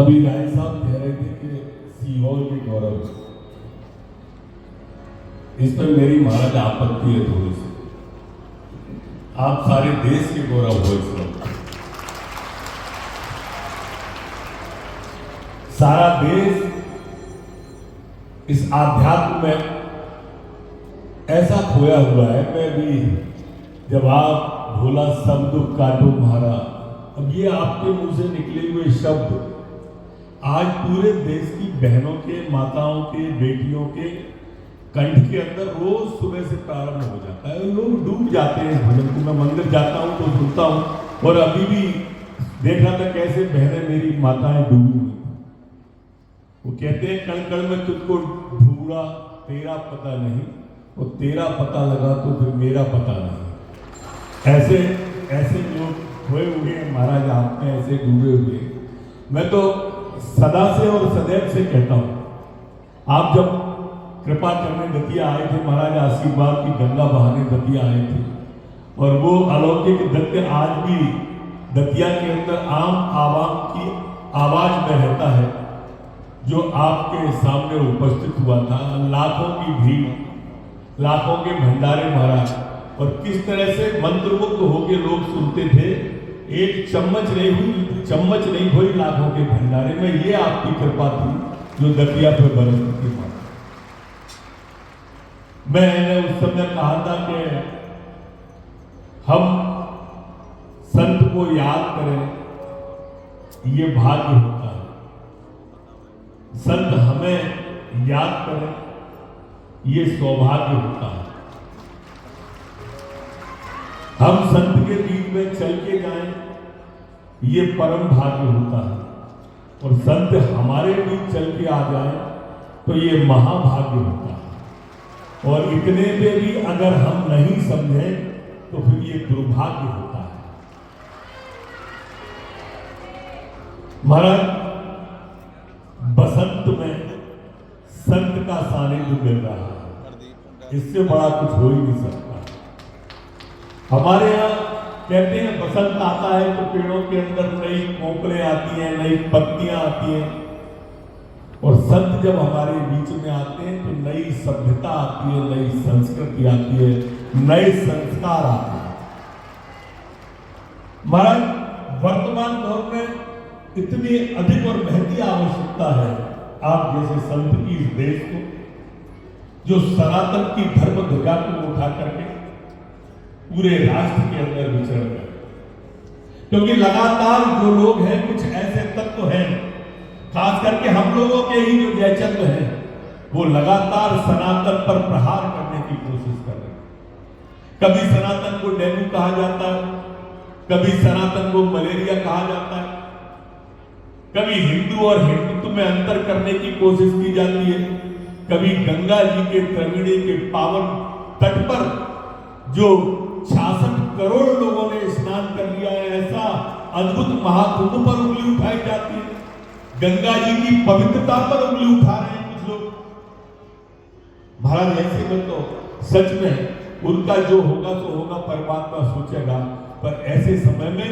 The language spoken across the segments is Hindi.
अभी राय साहब कह रहे थे कि सीहोर के गौरव, इस पर मेरी महाराज आपत्ति है थोड़ी सी। आप सारे देश के गौरव हो इस वक्त। सारा देश इस आध्यात्म में ऐसा खोया हुआ है। मैं भी जब आप भोला सब दुख काटो मारा, अब ये आपके मुंह से निकले हुए शब्द आज पूरे देश की बहनों के, माताओं के, बेटियों के कंठ के अंदर रोज सुबह से प्रारंभ हो जाता है। लोग डूब जाते हैं भजन को। मैं मंदिर जाता हूँ तो सुनता हूँ, और अभी भी देख रहा था कैसे बहनें मेरी माताएं डूबी हुई। वो कहते हैं कण कण में तुझको ढूंढा, तेरा पता नहीं, और तेरा पता लगा तो फिर मेरा पता नहीं। ऐसे ऐसे लोग खोए हुए हैं महाराज, आप में ऐसे डूबे हुए। मैं तो सदा से और सदैव से कहता हूं, आप जब कृपा करने दतिया आए थे महाराज, आशीर्वाद की गंगा बहाने दतिया आए थे, और वो अलौकिक दत्य आज भी दतिया के अंदर आम आवाम की आवाज में रहता है, जो आपके सामने उपस्थित हुआ था। लाखों की भीड़, लाखों के भंडारे महाराज, और किस तरह से मंत्रमुग्ध होकर लोग सुनते थे। एक चम्मच नहीं हुई लाखों के भंडारे में। ये आपकी कृपा थी जो दतिया पे बरसती थी। मैंने उस समय कहा था कि हम संत को याद करें, ये भाग्य होता है। संत हमें याद करें, ये सौभाग्य होता है। हम संत के बीच में चल के जाएं, ये परम भाग्य होता है। और संत हमारे बीच चल के आ जाए तो ये महाभाग्य होता है। और इतने पे भी अगर हम नहीं समझें तो फिर ये दुर्भाग्य होता है। महाराज, बसंत में संत का सानिध्य मिल रहा है, इससे बड़ा कुछ हो ही नहीं सकता। हमारे यहाँ कहते हैं बसंत आता है तो पेड़ों के अंदर नई कोपलें आती हैं, नई पत्तियां आती हैं, और संत जब हमारे बीच में आते हैं तो नई सभ्यता आती है, नई संस्कृति आती है, नए संस्कार आते हैं। महाराज, वर्तमान दौर में इतनी अधिक और महती आवश्यकता है आप जैसे संत की इस देश को, जो सनातन की धर्म ध्वजा को उठा करके पूरे राष्ट्र के अंदर विचरण कर। क्योंकि लगातार जो लोग हैं, कुछ ऐसे तत्व हैं, खास करके हम लोगों के ही जो जयचंद्र हैं, वो लगातार सनातन पर प्रहार करने की कोशिश कर रहे हैं। कभी सनातन को डेंगू कहा जाता है, कभी सनातन को मलेरिया कहा जाता है, कभी हिंदू और हिंदुत्व में अंतर करने की कोशिश की जाती है, कभी गंगा जी के त्रिवेणी के पावन तट पर जो 66 करोड़ लोगों ने स्नान कर लिया है, ऐसा अद्भुत महाकुंभ पर उंगली उठाई जाती है। गंगा जी की पवित्रता पर उंगली उठा रहे हैं कुछ लोग। महाराज, ऐसे में तो सच में उनका जो होगा तो होगा, परमात्मा सोचेगा। पर ऐसे समय में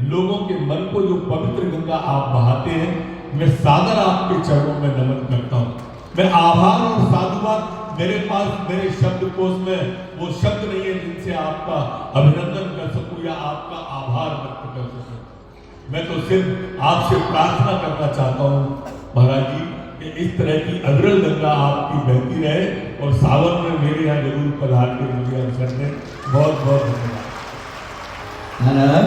लोगों के मन को जो पवित्र गंगा आप बहाते हैं, मैं सादर आपके चरणों में नमन करता हूं। मैं आभार और साधुवाद, मेरे पास मेरे शब्दकोश में वो शब्द नहीं है जिनसे आपका अभिनंदन कर सकूं या आपका आभार व्यक्त कर सकूं। मैं तो सिर्फ आपसे प्रार्थना करना चाहता हूं महाराज जी कि इस तरह की अविरल गंगा आपकी बहती रहे, और सावन में मेरे यहाँ जरूर पधार के मुझे अवसर दें। बहुत बहुत धन्यवाद।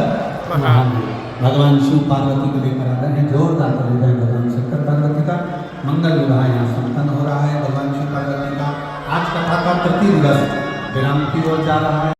भगवान शिव पार्वती को लेकर आ रहे हैं, जोरदार तालियां भगवान शंकर पार्वती का। मंगल विवाह यहाँ संपन्न हो रहा है भगवान शिव पार्वती का। आज कथा का तृतीय दिवस विराम की ओर जा रहा है।